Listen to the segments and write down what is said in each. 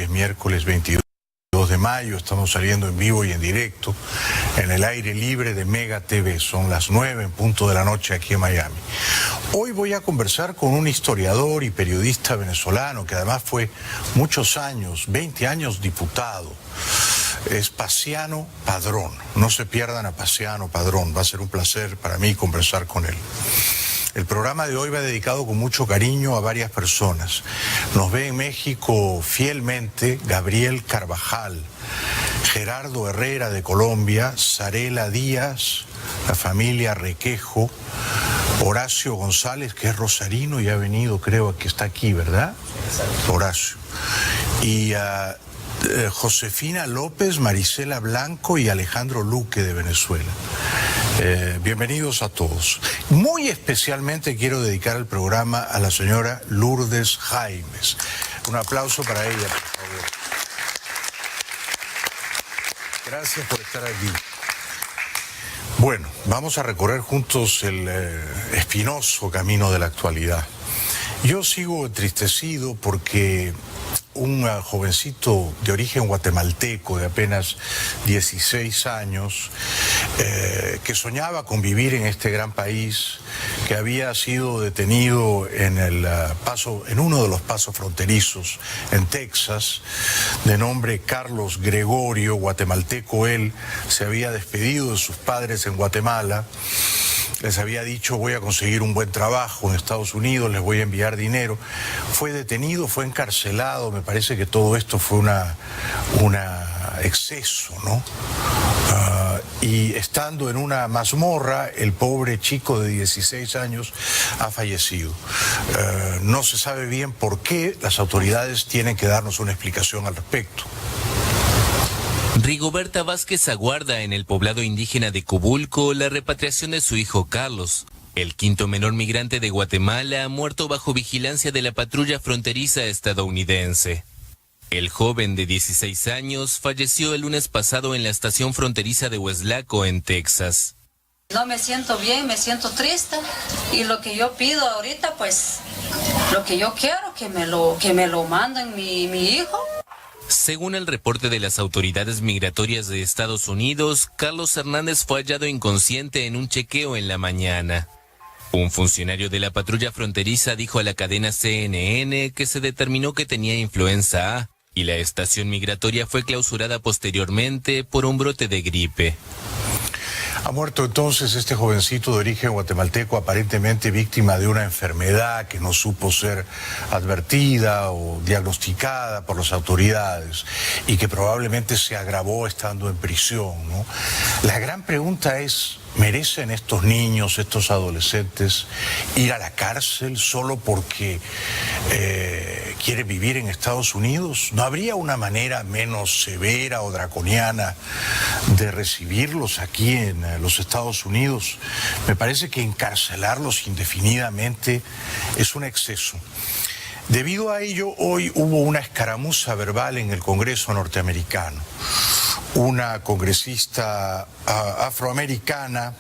es miércoles 22 de mayo, estamos saliendo en vivo y en directo en el aire libre de Mega TV, son las 9 en punto de la noche aquí en Miami. Hoy voy a conversar con un historiador y periodista venezolano que además fue muchos años, 20 años diputado. Es Paciano Padrón. No se pierdan a Paciano Padrón, va a ser un placer para mí conversar con él. El programa de hoy va dedicado con mucho cariño a varias personas. Nos ve en México fielmente Gabriel Carvajal, Gerardo Herrera de Colombia, Zarela Díaz, la familia Requejo, Horacio González, que es rosarino y ha venido, creo que está aquí, ¿verdad? Horacio. Y Josefina López, Marisela Blanco y Alejandro Luque de Venezuela. Bienvenidos a todos. Muy especialmente quiero dedicar el programa a la señora Lourdes Jaimes. Un aplauso para ella, por favor. Gracias por estar aquí. Bueno, vamos a recorrer juntos el espinoso camino de la actualidad. Yo sigo entristecido porque un jovencito de origen guatemalteco de apenas 16 años que soñaba con vivir en este gran país, que había sido detenido en uno de los pasos fronterizos en Texas, de nombre Carlos Gregorio, guatemalteco él, se había despedido de sus padres en Guatemala. Les había dicho, voy a conseguir un buen trabajo en Estados Unidos, les voy a enviar dinero. Fue detenido, fue encarcelado, me parece que todo esto fue un exceso, ¿no? Y estando en una mazmorra, el pobre chico de 16 años ha fallecido. No se sabe bien por qué, las autoridades tienen que darnos una explicación al respecto. Rigoberta Vázquez aguarda en el poblado indígena de Cobulco la repatriación de su hijo Carlos, el quinto menor migrante de Guatemala, muerto bajo vigilancia de la patrulla fronteriza estadounidense. El joven de 16 años falleció el lunes pasado en la estación fronteriza de Weslaco, en Texas. No me siento bien, me siento triste y lo que yo pido ahorita, pues, lo que yo quiero, que me lo manden mi hijo. Según el reporte de las autoridades migratorias de Estados Unidos, Carlos Hernández fue hallado inconsciente en un chequeo en la mañana. Un funcionario de la patrulla fronteriza dijo a la cadena CNN que se determinó que tenía influenza A y la estación migratoria fue clausurada posteriormente por un brote de gripe. Ha muerto entonces este jovencito de origen guatemalteco, aparentemente víctima de una enfermedad que no supo ser advertida o diagnosticada por las autoridades y que probablemente se agravó estando en prisión, ¿no? La gran pregunta es, ¿merecen estos niños, estos adolescentes ir a la cárcel solo porque quieren vivir en Estados Unidos? ¿No habría una manera menos severa o draconiana de recibirlos aquí en los Estados Unidos? Me parece que encarcelarlos indefinidamente es un exceso. Debido a ello, hoy hubo una escaramuza verbal en el Congreso norteamericano. Una congresista afroamericana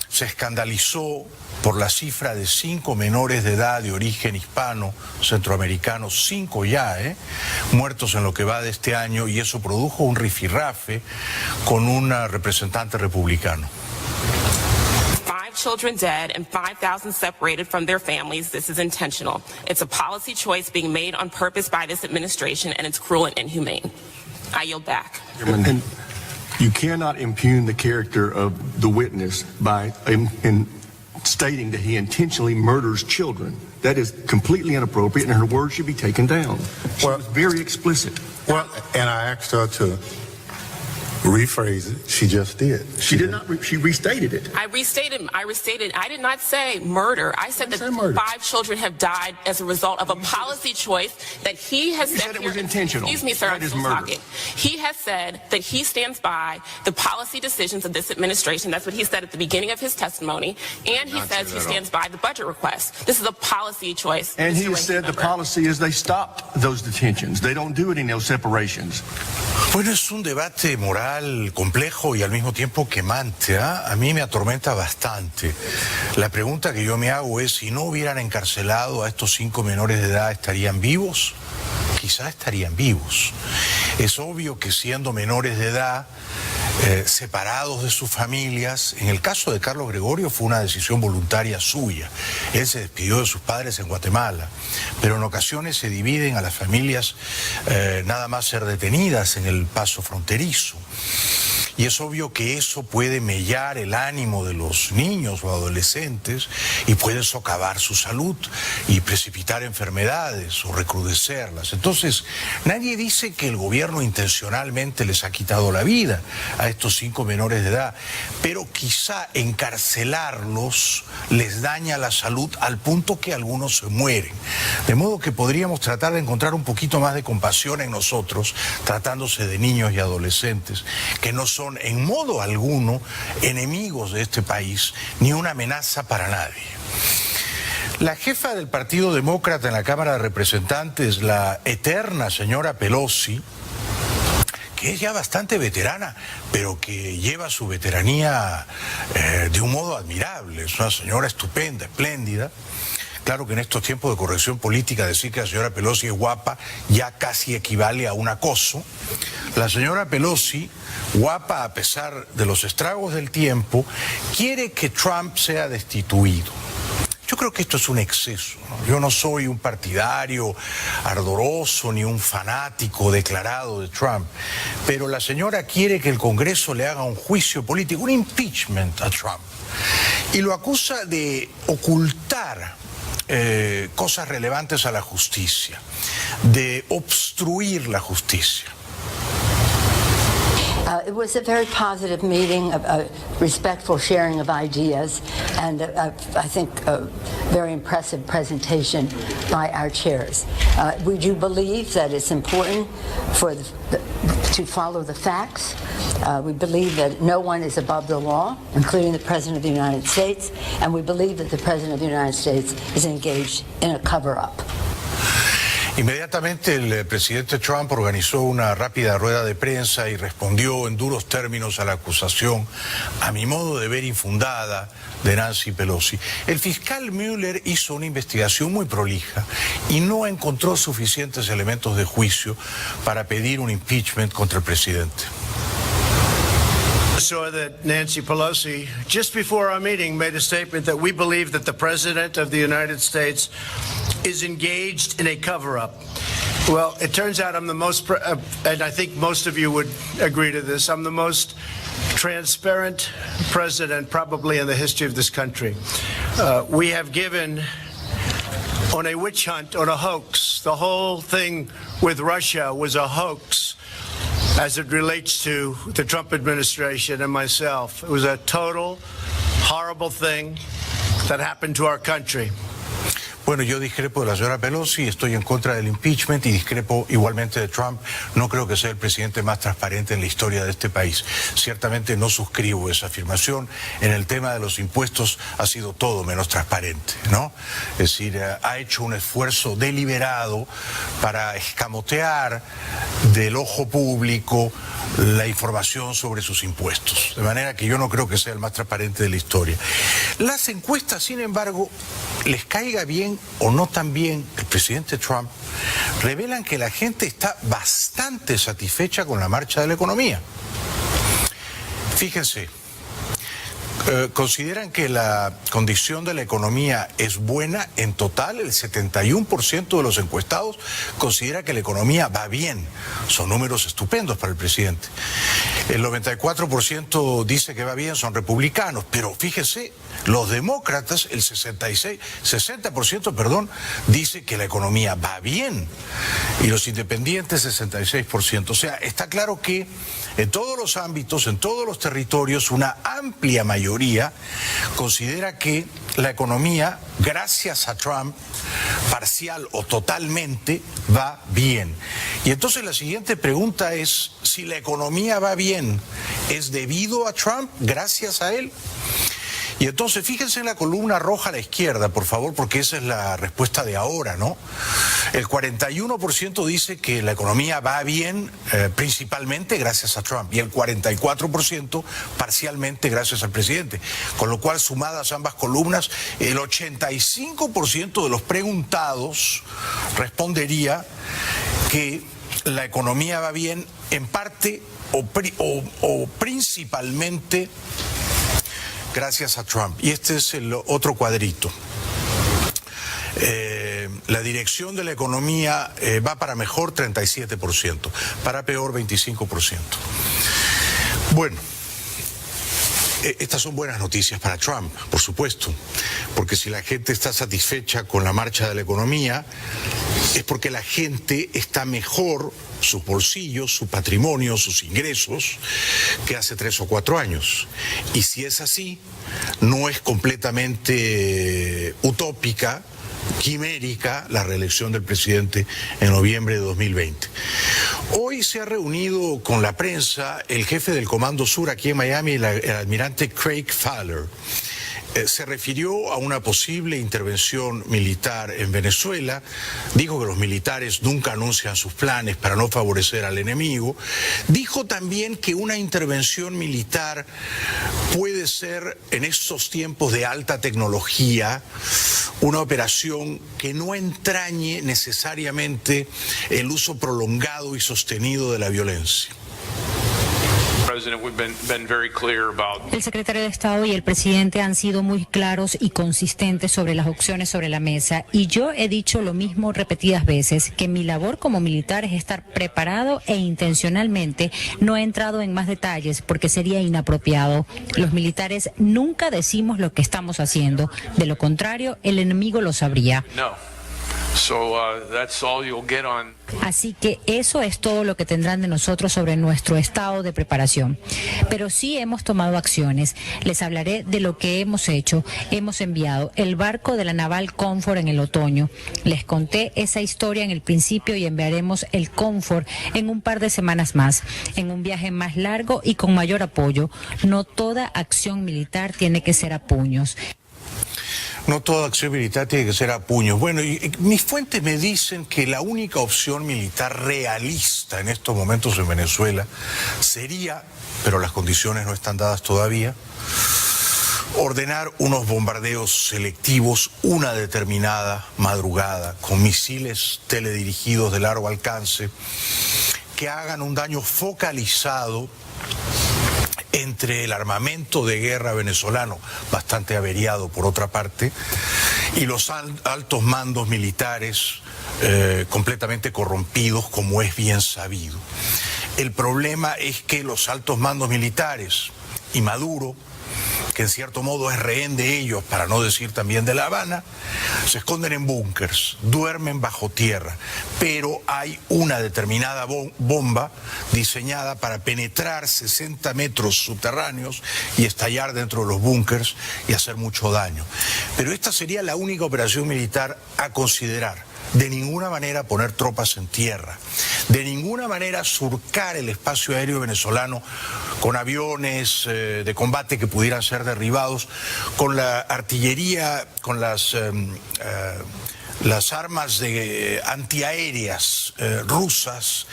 se escandalizó por la cifra de 5 menores de edad de origen hispano, centroamericano, 5 ya, muertos en lo que va de este año, y eso produjo un rifirrafe con un representante republicano. 5 children dead and 5,000 separated from their families. This is intentional. It's a policy choice being made on purpose by this administration, and it's cruel and inhumane. I yield back. And you cannot impugn the character of the witness by in stating that he intentionally murders children. That is completely inappropriate, and her words should be taken down. She was very explicit. Well, and I asked her to rephrase it. She just did. She did not. She restated it. I restated. I did not say murder. I said that 5 children have died as a result of a policy choice that he has said. You said it was intentional. Excuse me, sir. That is murder. He has said that he stands by the policy decisions of this administration. That's what he said at the beginning of his testimony. And he says he stands by the budget request. This is a policy choice. And he has said the policy is they stopped those detentions. They don't do any those separations. Bueno, es un debate moral complejo y al mismo tiempo quemante, ¿eh? A mí me atormenta bastante. La pregunta que yo me hago es, si no hubieran encarcelado a estos 5 menores de edad, ¿estarían vivos? quizá estarían vivos. Es obvio que siendo menores de edad, separados de sus familias, en el caso de Carlos Gregorio fue una decisión voluntaria suya. Él se despidió de sus padres en Guatemala, pero en ocasiones se dividen a las familias nada más ser detenidas en el paso fronterizo. Y es obvio que eso puede mellar el ánimo de los niños o adolescentes y puede socavar su salud y precipitar enfermedades o recrudecerlas. Entonces, nadie dice que el gobierno intencionalmente les ha quitado la vida a estos 5 menores de edad, pero quizá encarcelarlos les daña la salud al punto que algunos se mueren. De modo que podríamos tratar de encontrar un poquito más de compasión en nosotros, tratándose de niños y adolescentes que no son en modo alguno enemigos de este país, ni una amenaza para nadie. La jefa del Partido Demócrata en la Cámara de Representantes, la eterna señora Pelosi, que es ya bastante veterana, pero que lleva su veteranía de un modo admirable, es una señora estupenda, espléndida. Claro que en estos tiempos de corrección política decir que la señora Pelosi es guapa ya casi equivale a un acoso. La señora Pelosi, guapa a pesar de los estragos del tiempo, quiere que Trump sea destituido. Yo creo que esto es un exceso, ¿no? Yo no soy un partidario ardoroso ni un fanático declarado de Trump, pero la señora quiere que el Congreso le haga un juicio político, un impeachment a Trump, y lo acusa de ocultar cosas relevantes a la justicia, de obstruir la justicia. It was a very positive meeting, a respectful sharing of ideas, and I think a very impressive presentation by our chairs. We do believe that it's important to follow the facts. We believe that no one is above the law, including the President of the United States, and we believe that the President of the United States is engaged in a cover-up. Inmediatamente el presidente Trump organizó una rápida rueda de prensa y respondió en duros términos a la acusación, a mi modo de ver infundada, de Nancy Pelosi. El fiscal Mueller hizo una investigación muy prolija y no encontró suficientes elementos de juicio para pedir un impeachment contra el presidente. Saw that Nancy Pelosi, just before our meeting, made a statement that we believe that the President of the United States is engaged in a cover-up. Well, it turns out I'm the most, and I think most of you would agree to this, I'm the most transparent president probably in the history of this country. We have given on a witch hunt, on a hoax. The whole thing with Russia was a hoax as it relates to the Trump administration and myself. It was a total, horrible thing that happened to our country. Bueno, yo discrepo de la señora Pelosi, estoy en contra del impeachment y discrepo igualmente de Trump. No creo que sea el presidente más transparente en la historia de este país. Ciertamente no suscribo esa afirmación. En el tema de los impuestos ha sido todo menos transparente, ¿no? Es decir, ha hecho un esfuerzo deliberado para escamotear del ojo público la información sobre sus impuestos. De manera que yo no creo que sea el más transparente de la historia. Las encuestas, sin embargo, les caiga bien o no tan bien el presidente Trump, revelan que la gente está bastante satisfecha con la marcha de la economía. Fíjense, consideran que la condición de la economía es buena en total. El 71% de los encuestados considera que la economía va bien. Son números estupendos para el presidente. El 94% dice que va bien, son republicanos, pero fíjese, los demócratas, el 60%, dice que la economía va bien, y los independientes 66%. O sea, está claro que en todos los ámbitos, en todos los territorios, una amplia mayoría considera que la economía, gracias a Trump, parcial o totalmente, va bien. Y entonces la siguiente pregunta es, si la economía va bien, ¿es debido a Trump, gracias a él? Y entonces fíjense en la columna roja a la izquierda, por favor, porque esa es la respuesta de ahora, ¿no? El 41% dice que la economía va bien principalmente gracias a Trump y el 44% parcialmente gracias al presidente. Con lo cual, sumadas ambas columnas, el 85% de los preguntados respondería que la economía va bien en parte o principalmente gracias a Trump. Y este es el otro cuadrito. La dirección de la economía va para mejor 37%, para peor 25%. Bueno, estas son buenas noticias para Trump, por supuesto, porque si la gente está satisfecha con la marcha de la economía, es porque la gente está mejor, sus bolsillos, su patrimonio, sus ingresos, que hace 3 o 4 años. Y si es así, no es completamente utópica, quimérica, la reelección del presidente en noviembre de 2020. Hoy se ha reunido con la prensa el jefe del Comando Sur aquí en Miami, el almirante Craig Fowler. Se refirió a una posible intervención militar en Venezuela, dijo que los militares nunca anuncian sus planes para no favorecer al enemigo, dijo también que una intervención militar puede ser en estos tiempos de alta tecnología una operación que no entrañe necesariamente el uso prolongado y sostenido de la violencia. El secretario de Estado y el presidente han sido muy claros y consistentes sobre las opciones sobre la mesa, y yo he dicho lo mismo repetidas veces, que mi labor como militar es estar preparado e intencionalmente no he entrado en más detalles porque sería inapropiado. Los militares nunca decimos lo que estamos haciendo, de lo contrario el enemigo lo sabría. Así que eso es todo lo que tendrán de nosotros sobre nuestro estado de preparación. Pero sí hemos tomado acciones. Les hablaré de lo que hemos hecho. Hemos enviado el barco de la Naval Comfort en el otoño. Les conté esa historia en el principio y enviaremos el Comfort en un par de semanas más, en un viaje más largo y con mayor apoyo. No toda acción militar tiene que ser a puños. No toda acción militar tiene que ser a puños. Bueno, y mis fuentes me dicen que la única opción militar realista en estos momentos en Venezuela sería, pero las condiciones no están dadas todavía, ordenar unos bombardeos selectivos una determinada madrugada con misiles teledirigidos de largo alcance que hagan un daño focalizado entre el armamento de guerra venezolano, bastante averiado por otra parte, y los altos mandos militares completamente corrompidos, como es bien sabido. El problema es que los altos mandos militares y Maduro, que en cierto modo es rehén de ellos, para no decir también de La Habana, se esconden en búnkers, duermen bajo tierra, pero hay una determinada bomba diseñada para penetrar 60 metros subterráneos y estallar dentro de los búnkers y hacer mucho daño. Pero esta sería la única operación militar a considerar. De ninguna manera poner tropas en tierra, de ninguna manera surcar el espacio aéreo venezolano con aviones de combate que pudieran ser derribados, con la artillería, con las armas antiaéreas rusas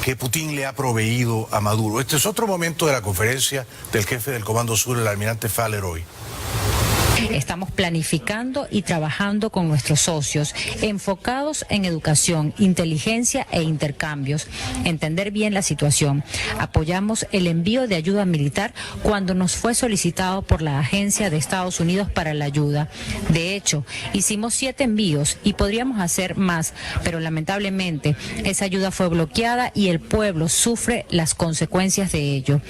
que Putin le ha proveído a Maduro. Este es otro momento de la conferencia del jefe del Comando Sur, el almirante Fowler, hoy. Estamos planificando y trabajando con nuestros socios, enfocados en educación, inteligencia e intercambios, entender bien la situación. Apoyamos el envío de ayuda militar cuando nos fue solicitado por la Agencia de Estados Unidos para la Ayuda. De hecho, hicimos 7 envíos y podríamos hacer más, pero lamentablemente esa ayuda fue bloqueada y el pueblo sufre las consecuencias de ello.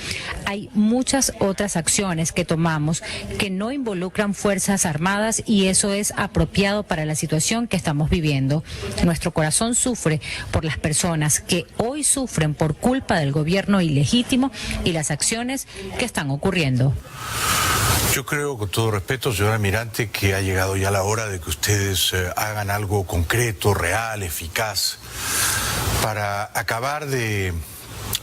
Hay muchas otras acciones que tomamos que no involucran Fuerzas Armadas y eso es apropiado para la situación que estamos viviendo. Nuestro corazón sufre por las personas que hoy sufren por culpa del gobierno ilegítimo y las acciones que están ocurriendo. Yo creo, con todo respeto, señor almirante, que ha llegado ya la hora de que ustedes hagan algo concreto, real, eficaz, para acabar de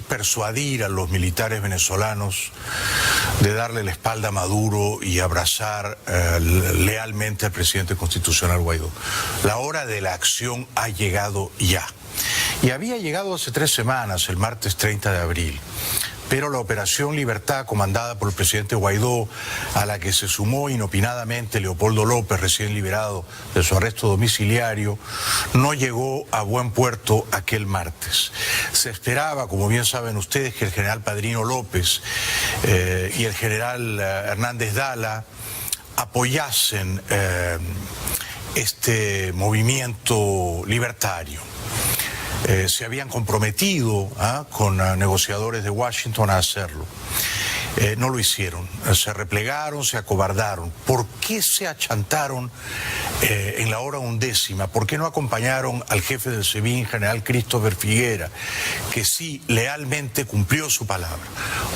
persuadir a los militares venezolanos de darle la espalda a Maduro y abrazar lealmente al presidente constitucional Guaidó. La hora de la acción ha llegado ya. Y había llegado hace 3 semanas, el martes 30 de abril. pero la Operación Libertad, comandada por el presidente Guaidó, a la que se sumó inopinadamente Leopoldo López, recién liberado de su arresto domiciliario, no llegó a buen puerto aquel martes. Se esperaba, como bien saben ustedes, que el general Padrino López y el general Hernández Dala apoyasen este movimiento libertario. Se habían comprometido con negociadores de Washington a hacerlo. No lo hicieron, se replegaron, se acobardaron. ¿Por qué se achantaron en la hora 11? ¿Por qué no acompañaron al jefe del SEBIN, general Christopher Figuera, que sí lealmente cumplió su palabra,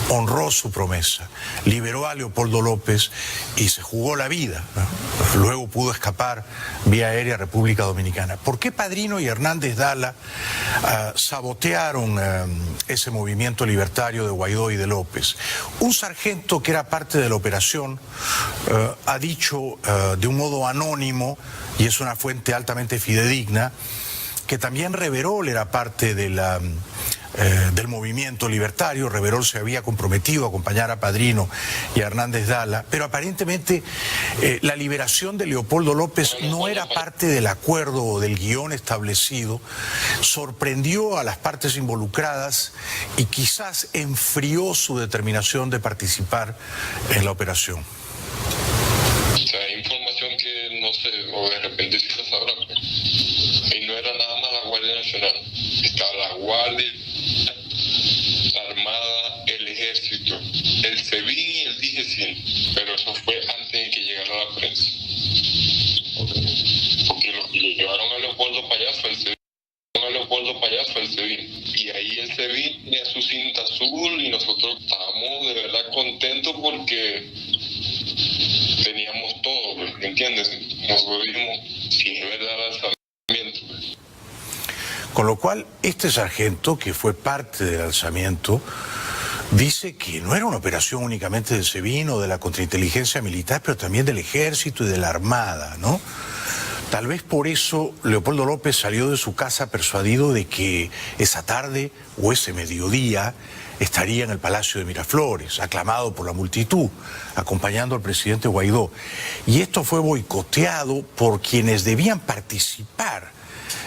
honró su promesa, liberó a Leopoldo López y se jugó la vida? Luego pudo escapar vía aérea a República Dominicana. ¿Por qué Padrino y Hernández Dala sabotearon ese movimiento libertario de Guaidó y de López? Un sargento que era parte de la operación ha dicho de un modo anónimo, y es una fuente altamente fidedigna, que también Reverol era parte de del movimiento libertario. Reverol se había comprometido a acompañar a Padrino y a Hernández Dala, pero aparentemente la liberación de Leopoldo López no era parte del acuerdo o del guión establecido, sorprendió a las partes involucradas y quizás enfrió su determinación de participar en la operación. O sea, información que no sé, o de repente sí la sabrán. Y no era nada más la Guardia Nacional, estaba la Guardia, la Armada, el Ejército, el SEBIN y el DGCIN, pero eso fue antes de que llegara la prensa. Porque los que llevaron a Leopoldo para allá fue el SEBIN. Y ahí el SEBIN tenía su cinta azul y nosotros estábamos de verdad contentos porque teníamos todo, ¿me entiendes? Nosotros dijimos, si es verdad el alzamiento. Con lo cual, este sargento, que fue parte del alzamiento, dice que no era una operación únicamente del SEBIN o de la contrainteligencia militar, pero también del Ejército y de la Armada, ¿no? Tal vez por eso Leopoldo López salió de su casa persuadido de que esa tarde o ese mediodía estaría en el Palacio de Miraflores, aclamado por la multitud, acompañando al presidente Guaidó. Y esto fue boicoteado por quienes debían participar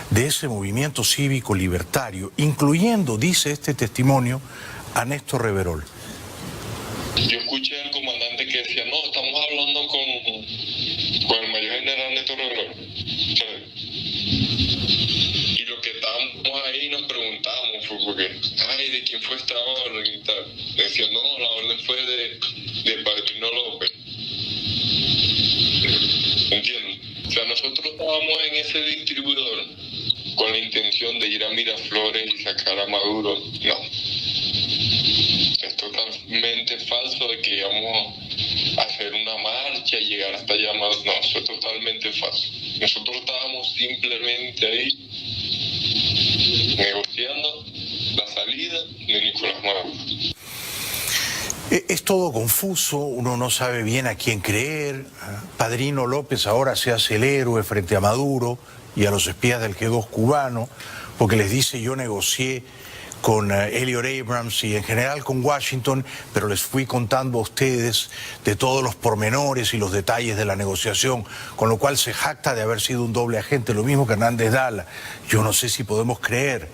de ese movimiento cívico libertario, incluyendo, dice este testimonio, a Néstor Reverol. Yo escuché al comandante que decía, no, estamos hablando con el mayor general Néstor Reverol. Y lo que estábamos ahí nos preguntábamos fue porque, ¿de quién fue esta orden y tal? Decían, no, la orden fue de Padrino López. ¿Entienden? O sea, nosotros estábamos en ese distribuidor con la intención de ir a Miraflores y sacar a Maduro. No. Es totalmente falso de que íbamos a hacer una marcha y llegar hasta allá. No, eso es totalmente falso. Nosotros estábamos simplemente ahí negociando la salida de Nicolás Maduro. Es todo confuso, uno no sabe bien a quién creer. Padrino López ahora se hace el héroe frente a Maduro y a los espías del G2 cubano, porque les dice: yo negocié con Elliot Abrams y en general con Washington, pero les fui contando a ustedes de todos los pormenores y los detalles de la negociación, con lo cual se jacta de haber sido un doble agente, lo mismo que Hernández Dala. Yo no sé si podemos creer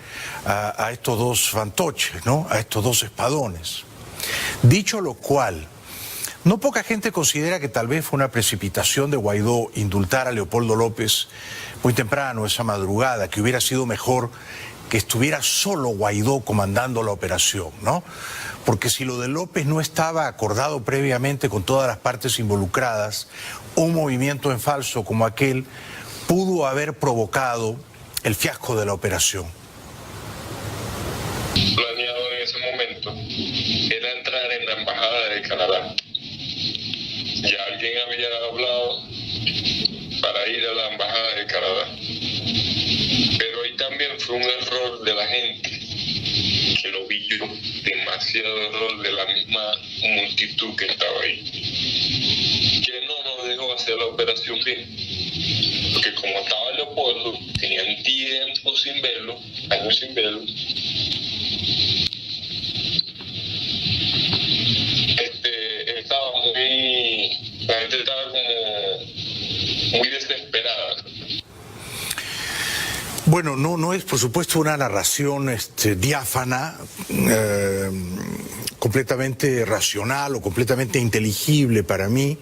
a estos dos fantoches, ¿no? A estos dos espadones. Dicho lo cual, no poca gente considera que tal vez fue una precipitación de Guaidó indultar a Leopoldo López muy temprano, esa madrugada, que hubiera sido mejor que estuviera solo Guaidó comandando la operación, ¿no? Porque si lo de López no estaba acordado previamente con todas las partes involucradas, un movimiento en falso como aquel pudo haber provocado el fiasco de la operación. Planeado en ese momento era entrar en la embajada de Canadá. Ya alguien había hablado para ir a la embajada de Canadá. Pero ahí también fue un error de la gente, que lo vi yo, demasiado error de la misma multitud que estaba ahí, que no nos dejó hacer la operación bien. Porque como estaba Leopoldo, tenían tiempo sin verlo, años sin verlo, Bueno, no es por supuesto una narración diáfana, completamente racional o completamente inteligible para mí,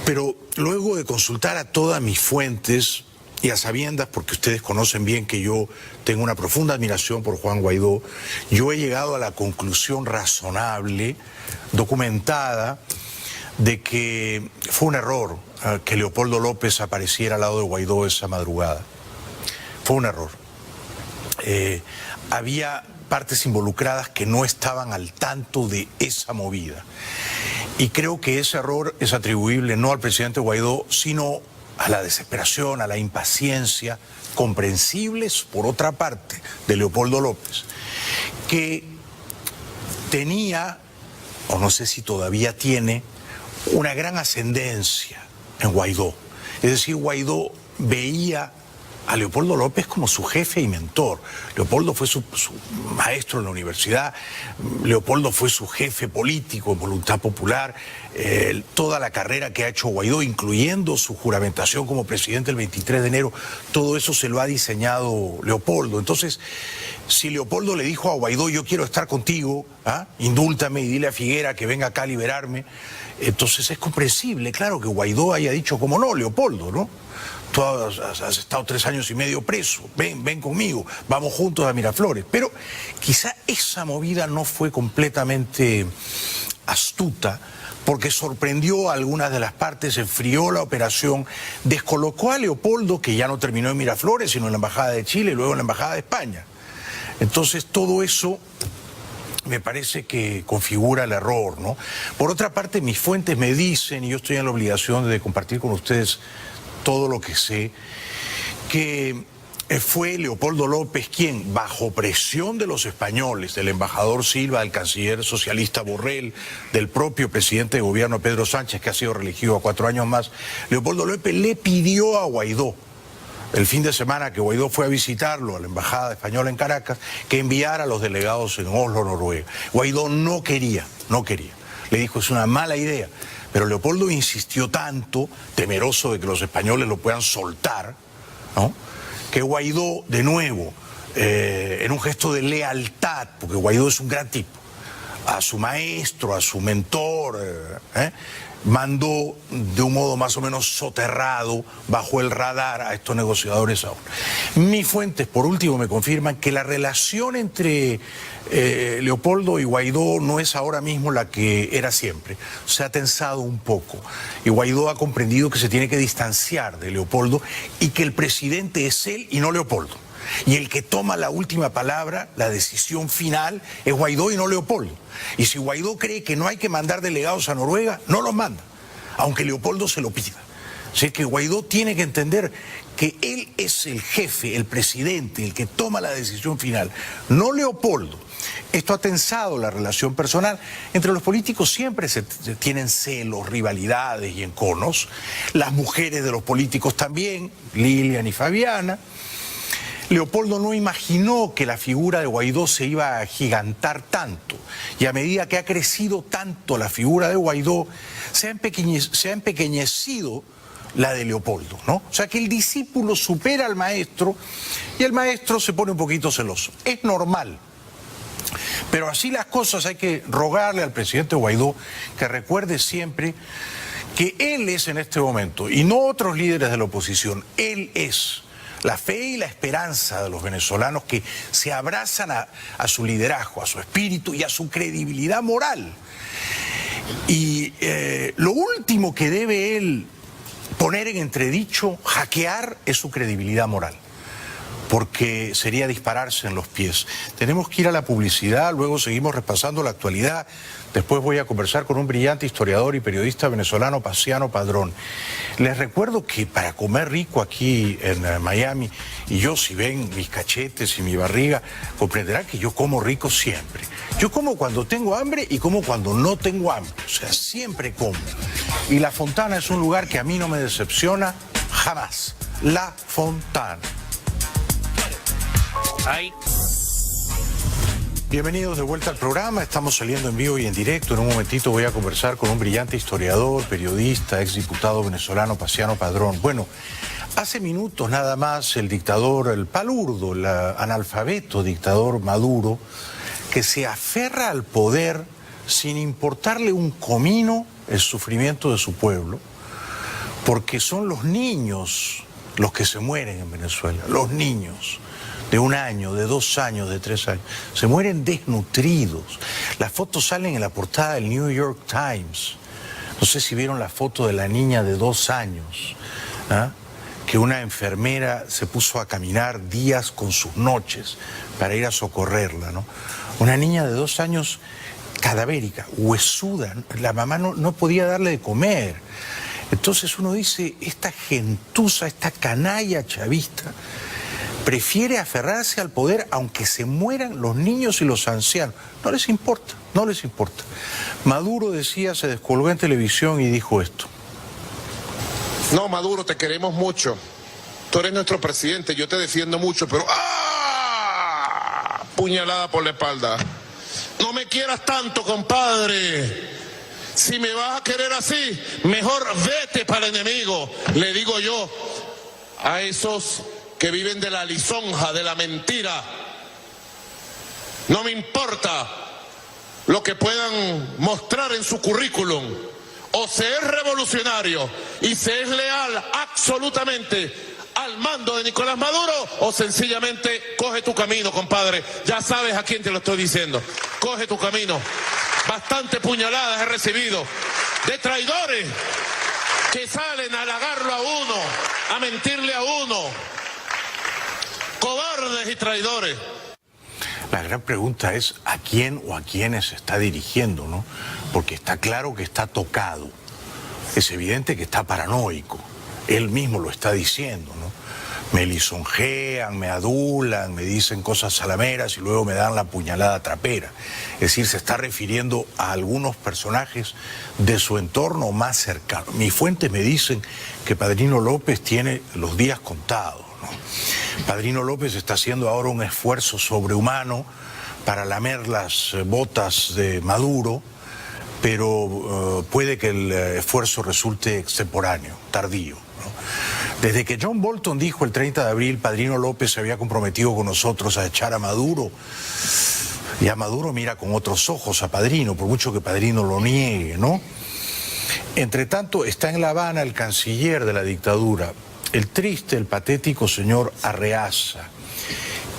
pero luego de consultar a todas mis fuentes y a sabiendas, porque ustedes conocen bien que yo tengo una profunda admiración por Juan Guaidó, yo he llegado a la conclusión razonable, documentada, de que fue un error que Leopoldo López apareciera al lado de Guaidó esa madrugada. Fue un error. Había partes involucradas que no estaban al tanto de esa movida. Y creo que ese error es atribuible no al presidente Guaidó, sino a la desesperación, a la impaciencia, comprensibles por otra parte, de Leopoldo López, que tenía, o no sé si todavía tiene, una gran ascendencia en Guaidó. Es decir, Guaidó veía a Leopoldo López como su jefe y mentor. Leopoldo fue su maestro en la universidad, Leopoldo fue su jefe político en Voluntad Popular, toda la carrera que ha hecho Guaidó, incluyendo su juramentación como presidente el 23 de enero, todo eso se lo ha diseñado Leopoldo. Entonces, si Leopoldo le dijo a Guaidó, yo quiero estar contigo, indúltame y dile a Figuera que venga acá a liberarme, entonces es comprensible, claro, que Guaidó haya dicho, como no, Leopoldo, ¿no? Tú has estado 3 años y medio preso, ven conmigo, vamos juntos a Miraflores. Pero quizá esa movida no fue completamente astuta, porque sorprendió a algunas de las partes, enfrió la operación, descolocó a Leopoldo, que ya no terminó en Miraflores, sino en la Embajada de Chile y luego en la Embajada de España. Entonces todo eso me parece que configura el error, ¿no? Por otra parte, mis fuentes me dicen, y yo estoy en la obligación de compartir con ustedes todo lo que sé, que fue Leopoldo López quien, bajo presión de los españoles, del embajador Silva, del canciller socialista Borrell, del propio presidente de gobierno Pedro Sánchez, que ha sido reelegido a 4 años más, Leopoldo López le pidió a Guaidó, el fin de semana que Guaidó fue a visitarlo a la embajada española en Caracas, que enviara a los delegados en Oslo, Noruega. Guaidó no quería. Le dijo, es una mala idea. Pero Leopoldo insistió tanto, temeroso de que los españoles lo puedan soltar, ¿no?, que Guaidó, de nuevo, en un gesto de lealtad, porque Guaidó es un gran tipo, a su maestro, a su mentor, mandó de un modo más o menos soterrado, bajo el radar, a estos negociadores ahora. Mis fuentes, por último, me confirman que la relación entre Leopoldo y Guaidó no es ahora mismo la que era siempre. Se ha tensado un poco y Guaidó ha comprendido que se tiene que distanciar de Leopoldo y que el presidente es él y no Leopoldo. Y el que toma la última palabra, la decisión final, es Guaidó y no Leopoldo. Y si Guaidó cree que no hay que mandar delegados a Noruega, no los manda, aunque Leopoldo se lo pida. Así que Guaidó tiene que entender que él es el jefe, el presidente, el que toma la decisión final, no Leopoldo. Esto ha tensado la relación personal. Entre los políticos siempre se tienen celos, rivalidades y enconos. Las mujeres de los políticos también, Lilian y Fabiana. Leopoldo no imaginó que la figura de Guaidó se iba a agigantar tanto, y a medida que ha crecido tanto la figura de Guaidó, se ha empequeñecido la de Leopoldo, ¿no? O sea que el discípulo supera al maestro y el maestro se pone un poquito celoso. Es normal. Pero así las cosas, hay que rogarle al presidente Guaidó que recuerde siempre que él es en este momento, y no otros líderes de la oposición, él es la fe y la esperanza de los venezolanos que se abrazan a su liderazgo, a su espíritu y a su credibilidad moral. Y lo último que debe él poner en entredicho, hackear, es su credibilidad moral, porque sería dispararse en los pies. Tenemos que ir a la publicidad, luego seguimos repasando la actualidad. Después voy a conversar con un brillante historiador y periodista venezolano, Paciano Padrón. Les recuerdo que para comer rico aquí en Miami, y yo, si ven mis cachetes y mi barriga, comprenderán que yo como rico siempre. Yo como cuando tengo hambre y como cuando no tengo hambre. O sea, siempre como. Y La Fontana es un lugar que a mí no me decepciona jamás. La Fontana. Ay. Bienvenidos de vuelta al programa, estamos saliendo en vivo y en directo. En un momentito voy a conversar con un brillante historiador, periodista, exdiputado venezolano, Paciano Padrón. Bueno, Hace minutos nada más el dictador, el palurdo, el analfabeto dictador Maduro, que se aferra al poder sin importarle un comino el sufrimiento de su pueblo, porque son los niños los que se mueren en Venezuela, los niños de 1 año, de 2 años, de 3 años, se mueren desnutridos. Las fotos salen en la portada del New York Times. No sé si vieron la foto de la niña de 2 años, ¿ah? Que una enfermera se puso a caminar días con sus noches para ir a socorrerla, ¿no? Una niña de 2 años cadavérica, huesuda, la mamá no podía darle de comer. Entonces uno dice, esta gentuza, esta canalla chavista, prefiere aferrarse al poder aunque se mueran los niños y los ancianos. No les importa, no les importa. Maduro decía, se descolgó en televisión y dijo esto. No, Maduro, te queremos mucho. Tú eres nuestro presidente, yo te defiendo mucho, pero ¡ah! Puñalada por la espalda. No me quieras tanto, compadre. Si me vas a querer así, mejor vete para el enemigo. Le digo yo a esos que viven de la lisonja, de la mentira. No me importa lo que puedan mostrar en su currículum. O se es revolucionario y se es leal absolutamente al mando de Nicolás Maduro, o sencillamente coge tu camino, compadre. Ya sabes a quién te lo estoy diciendo. Coge tu camino. Bastante puñaladas he recibido de traidores que salen a halagarlo a uno, a mentirle a uno. Cobardes y traidores. La gran pregunta es a quién o a quiénes se está dirigiendo, ¿no? Porque está claro que está tocado. Es evidente que está paranoico. Él mismo lo está diciendo, ¿no? Me lisonjean, me adulan, me dicen cosas salameras y luego me dan la puñalada trapera. Es decir, se está refiriendo a algunos personajes de su entorno más cercano. Mis fuentes me dicen que Padrino López tiene los días contados, ¿no? Padrino López está haciendo ahora un esfuerzo sobrehumano para lamer las botas de Maduro, pero puede que el esfuerzo resulte extemporáneo, tardío, ¿no? Desde que John Bolton dijo el 30 de abril, Padrino López se había comprometido con nosotros a echar a Maduro, y a Maduro mira con otros ojos a Padrino, por mucho que Padrino lo niegue, ¿no? Entre tanto, está en La Habana el canciller de la dictadura, el triste, el patético señor Arreaza,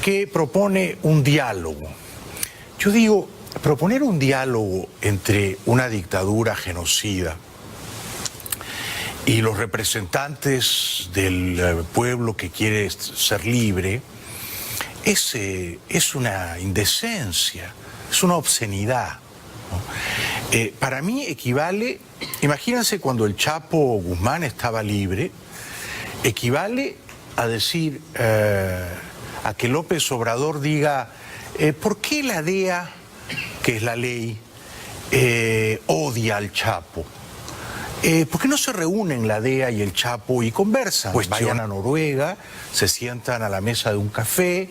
que propone un diálogo. Yo digo, proponer un diálogo entre una dictadura genocida y los representantes del pueblo que quiere ser libre es una indecencia, es una obscenidad, ¿no? Para mí equivale, imagínense cuando el Chapo Guzmán estaba libre, equivale a decir, a que López Obrador diga, ¿por qué la DEA, que es la ley, odia al Chapo? ¿Por qué no se reúnen la DEA y el Chapo y conversan? Pues vayan a Noruega, se sientan a la mesa de un café,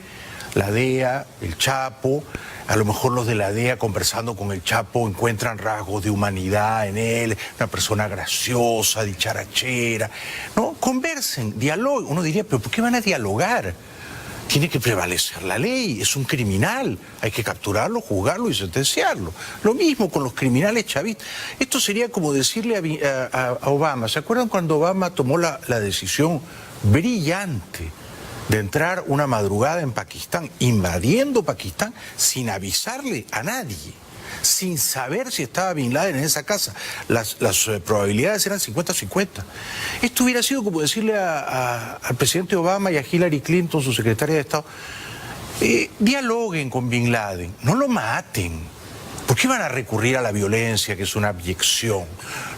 la DEA, el Chapo, a lo mejor los de la DEA conversando con el Chapo encuentran rasgos de humanidad en él, una persona graciosa, dicharachera, ¿no? Conversen, dialoguen. Uno diría, ¿pero por qué van a dialogar? Tiene que prevalecer la ley, es un criminal, hay que capturarlo, juzgarlo y sentenciarlo. Lo mismo con los criminales chavistas. Esto sería como decirle a Obama, ¿se acuerdan cuando Obama tomó la decisión brillante de entrar una madrugada en Pakistán, invadiendo Pakistán sin avisarle a nadie, sin saber si estaba Bin Laden en esa casa? Las probabilidades eran 50-50. Esto hubiera sido como decirle al presidente Obama y a Hillary Clinton, su secretaria de Estado, dialoguen con Bin Laden, no lo maten. ¿Por qué van a recurrir a la violencia, que es una abyección?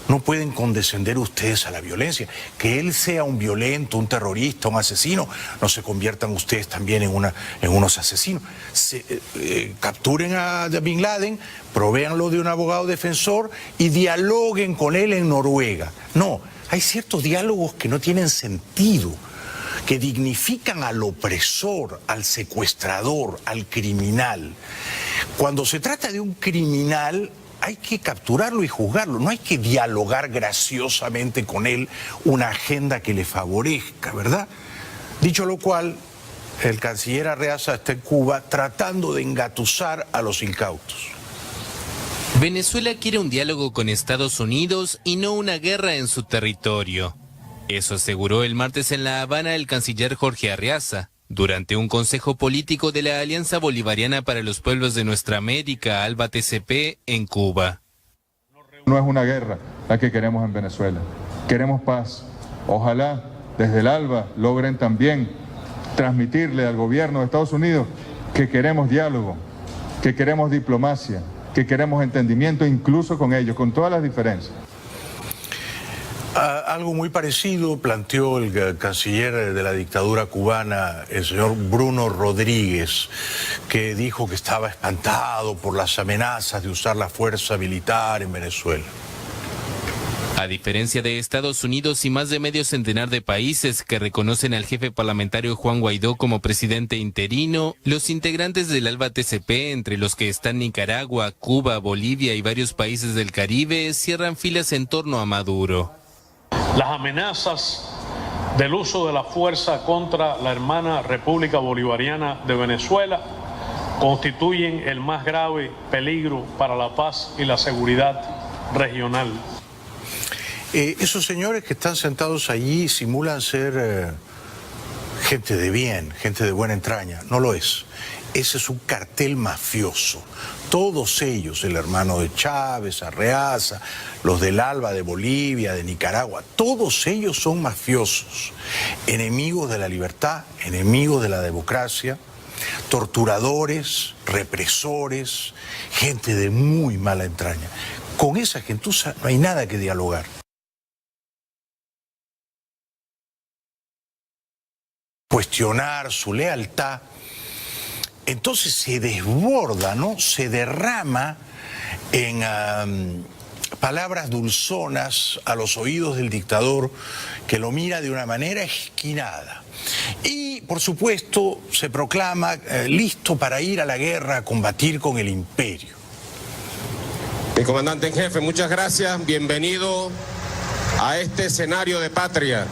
No pueden condescender ustedes a la violencia. Que él sea un violento, un terrorista, un asesino, no se conviertan ustedes también en unos asesinos. Capturen a Bin Laden, provéanlo de un abogado defensor y dialoguen con él en Noruega. No, hay ciertos diálogos que no tienen sentido, que dignifican al opresor, al secuestrador, al criminal. Cuando se trata de un criminal, hay que capturarlo y juzgarlo, no hay que dialogar graciosamente con él una agenda que le favorezca, ¿verdad? Dicho lo cual, el canciller Arreaza está en Cuba tratando de engatusar a los incautos. Venezuela quiere un diálogo con Estados Unidos y no una guerra en su territorio. Eso aseguró el martes en La Habana el canciller Jorge Arreaza, durante un consejo político de la Alianza Bolivariana para los Pueblos de Nuestra América, ALBA-TCP, en Cuba. No es una guerra la que queremos en Venezuela, queremos paz. Ojalá desde el ALBA logren también transmitirle al gobierno de Estados Unidos que queremos diálogo, que queremos diplomacia, que queremos entendimiento incluso con ellos, con todas las diferencias. Algo muy parecido planteó el canciller de la dictadura cubana, el señor Bruno Rodríguez, que dijo que estaba espantado por las amenazas de usar la fuerza militar en Venezuela. A diferencia de Estados Unidos y más de medio centenar de países que reconocen al jefe parlamentario Juan Guaidó como presidente interino, los integrantes del ALBA-TCP, entre los que están Nicaragua, Cuba, Bolivia y varios países del Caribe, cierran filas en torno a Maduro. Las amenazas del uso de la fuerza contra la hermana República Bolivariana de Venezuela constituyen el más grave peligro para la paz y la seguridad regional. Esos señores que están sentados allí simulan ser gente de bien, gente de buena entraña. No lo es. Ese es un cartel mafioso. Todos ellos, el hermano de Chávez, Arreaza, los del ALBA de Bolivia, de Nicaragua, todos ellos son mafiosos, enemigos de la libertad, enemigos de la democracia, torturadores, represores, gente de muy mala entraña. Con esa gentuza no hay nada que dialogar. Cuestionar su lealtad, entonces se desborda, ¿no? Se derrama en palabras dulzonas a los oídos del dictador, que lo mira de una manera esquinada. Y, por supuesto, se proclama listo para ir a la guerra a combatir con el imperio. Mi comandante en jefe, muchas gracias. Bienvenido a este escenario de patria.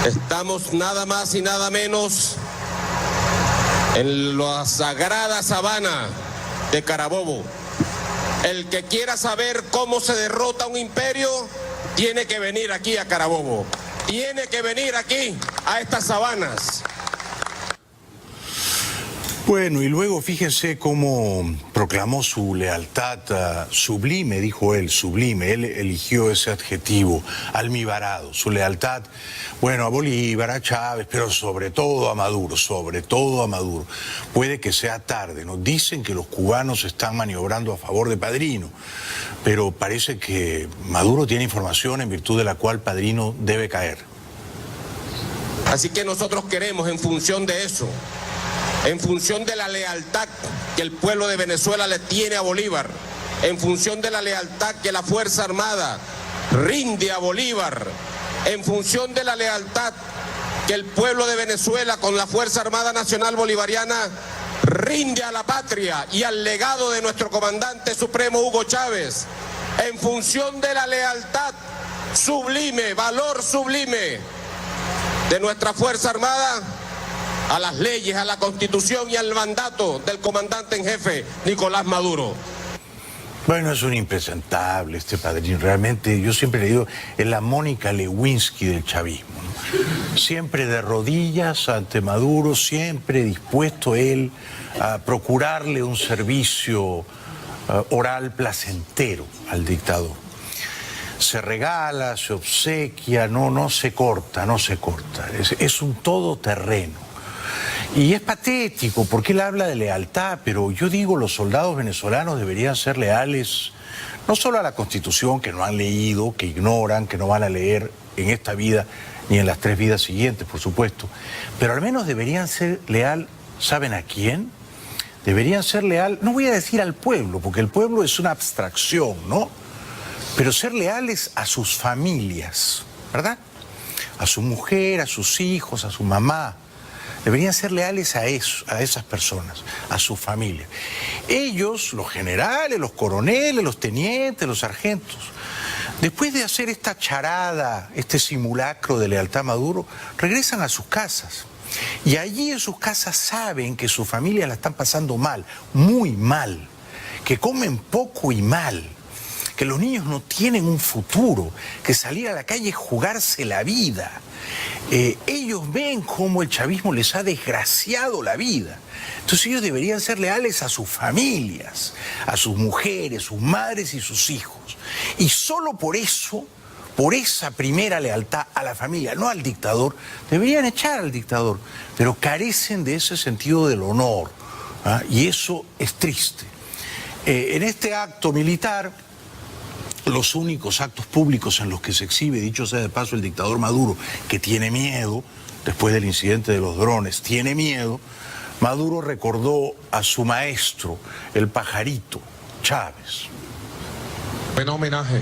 Estamos nada más y nada menos en la sagrada sabana de Carabobo. El que quiera saber cómo se derrota un imperio, tiene que venir aquí a Carabobo. Tiene que venir aquí, a estas sabanas. Bueno, y luego fíjense cómo proclamó su lealtad sublime, dijo él, sublime. Él eligió ese adjetivo, almibarado, su lealtad, bueno, a Bolívar, a Chávez, pero sobre todo a Maduro, sobre todo a Maduro. Puede que sea tarde, nos dicen que los cubanos están maniobrando a favor de Padrino, pero parece que Maduro tiene información en virtud de la cual Padrino debe caer. Así que nosotros queremos, en función de eso, en función de la lealtad que el pueblo de Venezuela le tiene a Bolívar, en función de la lealtad que la Fuerza Armada rinde a Bolívar, en función de la lealtad que el pueblo de Venezuela con la Fuerza Armada Nacional Bolivariana rinde a la patria y al legado de nuestro comandante supremo Hugo Chávez, en función de la lealtad sublime, valor sublime de nuestra Fuerza Armada a las leyes, a la Constitución y al mandato del comandante en jefe, Nicolás Maduro. Bueno, es un impresentable este Padrino. Realmente, yo siempre le digo, es la Mónica Lewinsky del chavismo, ¿no? Siempre de rodillas ante Maduro, siempre dispuesto él a procurarle un servicio oral placentero al dictador. Se regala, se obsequia, no se corta, no se corta. Es un todoterreno. Y es patético porque él habla de lealtad, pero yo digo, los soldados venezolanos deberían ser leales no solo a la Constitución, que no han leído, que ignoran, que no van a leer en esta vida ni en las 3 vidas siguientes, por supuesto, pero al menos deberían ser leal, ¿saben a quién? Deberían ser leal, no voy a decir al pueblo, porque el pueblo es una abstracción, ¿no? Pero ser leales a sus familias, ¿verdad? A su mujer, a sus hijos, a su mamá. deberían ser leales a esas personas, a su familia. Ellos, los generales, los coroneles, los tenientes, los sargentos, después de hacer esta charada, este simulacro de lealtad a Maduro, regresan a sus casas. Y allí en sus casas saben que sus familias la están pasando mal, muy mal, que comen poco y mal, que los niños no tienen un futuro, que salir a la calle es jugarse la vida. Ellos ven cómo el chavismo les ha desgraciado la vida. Entonces ellos deberían ser leales a sus familias, a sus mujeres, sus madres y sus hijos. Y solo por eso, por esa primera lealtad a la familia, no al dictador, deberían echar al dictador, pero carecen de ese sentido del honor, ¿ah? Y eso es triste. En este acto militar, los únicos actos públicos en los que se exhibe, dicho sea de paso, el dictador Maduro, que tiene miedo, después del incidente de los drones, tiene miedo, Maduro recordó a su maestro, el pajarito, Chávez. Buen homenaje,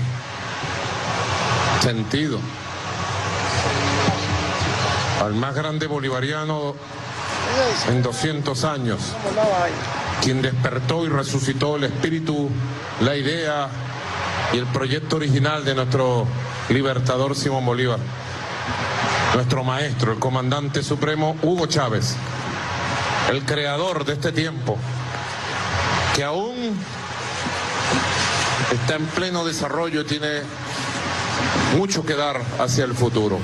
sentido, al más grande bolivariano en 200 años, quien despertó y resucitó el espíritu, la idea y el proyecto original de nuestro libertador Simón Bolívar, nuestro maestro, el comandante supremo Hugo Chávez, el creador de este tiempo, que aún está en pleno desarrollo y tiene mucho que dar hacia el futuro.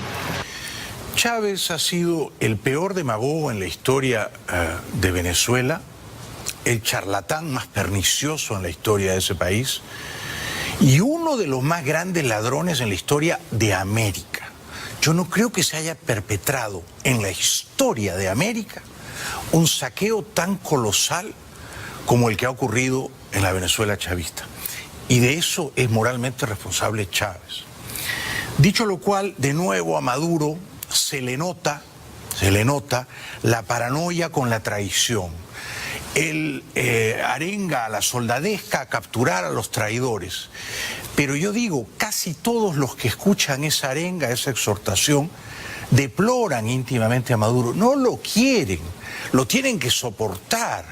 Chávez ha sido el peor demagogo en la historia de Venezuela, el charlatán más pernicioso en la historia de ese país y uno de los más grandes ladrones en la historia de América. Yo no creo que se haya perpetrado en la historia de América un saqueo tan colosal como el que ha ocurrido en la Venezuela chavista. Y de eso es moralmente responsable Chávez. Dicho lo cual, de nuevo a Maduro se le nota la paranoia con la traición. Él arenga a la soldadesca a capturar a los traidores. Pero yo digo, casi todos los que escuchan esa arenga, esa exhortación, deploran íntimamente a Maduro. No lo quieren, lo tienen que soportar,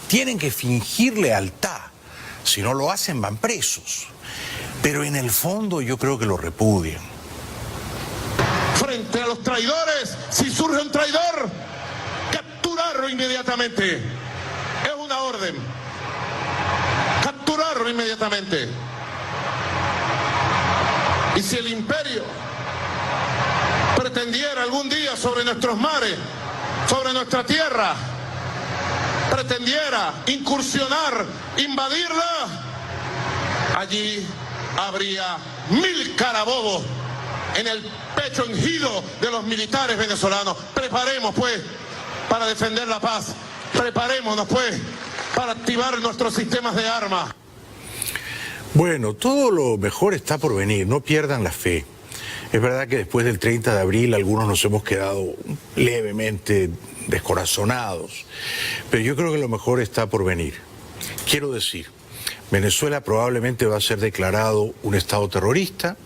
tienen que fingir lealtad. Si no lo hacen, van presos. Pero en el fondo yo creo que lo repudian. Frente a los traidores, si surge un traidor, capturarlo inmediatamente. Es una orden. Capturarlo inmediatamente. Y si el imperio pretendiera algún día sobre nuestros mares, sobre nuestra tierra, pretendiera incursionar, invadirla, allí habría 1000 carabobos en el pecho hengido de los militares venezolanos. Preparemos pues para defender la paz, preparémonos pues para activar nuestros sistemas de armas. Bueno, todo lo mejor está por venir, no pierdan la fe. Es verdad que después del 30 de abril algunos nos hemos quedado levemente descorazonados, pero yo creo que lo mejor está por venir. Quiero decir, Venezuela probablemente va a ser declarado un estado terrorista.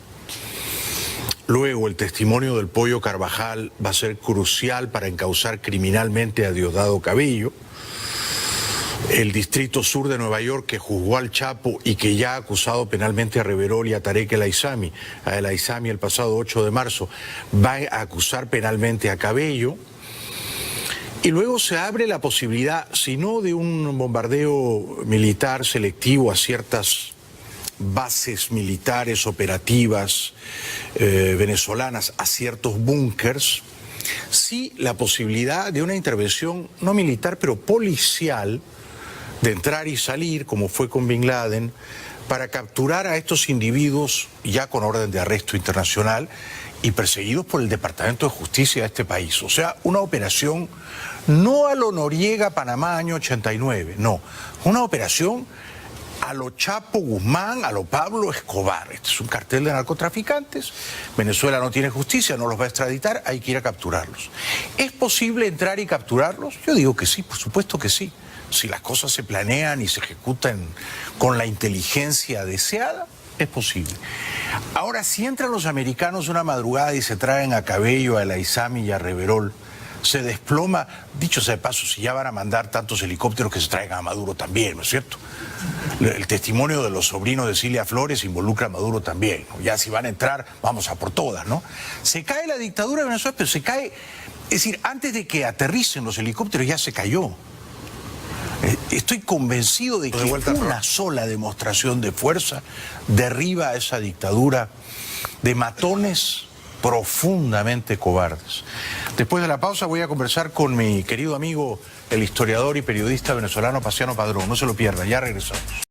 Luego el testimonio del Pollo Carvajal va a ser crucial para encauzar criminalmente a Diosdado Cabello. El Distrito Sur de Nueva York, que juzgó al Chapo y que ya ha acusado penalmente a Reverol y a Tarek El Aissami el pasado 8 de marzo, va a acusar penalmente a Cabello. Y luego se abre la posibilidad, si no de un bombardeo militar selectivo a ciertas bases militares operativas venezolanas, a ciertos búnkers, sí la posibilidad de una intervención no militar pero policial, de entrar y salir, como fue con Bin Laden, para capturar a estos individuos ya con orden de arresto internacional y perseguidos por el Departamento de Justicia de este país. O sea, una operación no a lo Noriega, Panamá, año 89, no, una operación a lo Chapo Guzmán, a lo Pablo Escobar. Este es un cartel de narcotraficantes, Venezuela no tiene justicia, no los va a extraditar, hay que ir a capturarlos. ¿Es posible entrar y capturarlos? Yo digo que sí, por supuesto que sí. Si las cosas se planean y se ejecutan con la inteligencia deseada, es posible. Ahora, si entran los americanos una madrugada y se traen a Cabello, a El Aissami y a Reverol, se desploma. Dicho sea de paso, si ya van a mandar tantos helicópteros, que se traigan a Maduro también, ¿no es cierto? El testimonio de los sobrinos de Cilia Flores involucra a Maduro también, ¿no? Ya si van a entrar, vamos a por todas, ¿no? Se cae la dictadura de Venezuela, pero se cae, es decir, antes de que aterricen los helicópteros ya se cayó. Estoy convencido de que una sola demostración de fuerza derriba a esa dictadura de matones profundamente cobardes. Después de la pausa voy a conversar con mi querido amigo, el historiador y periodista venezolano Paciano Padrón. No se lo pierdan, ya regresamos.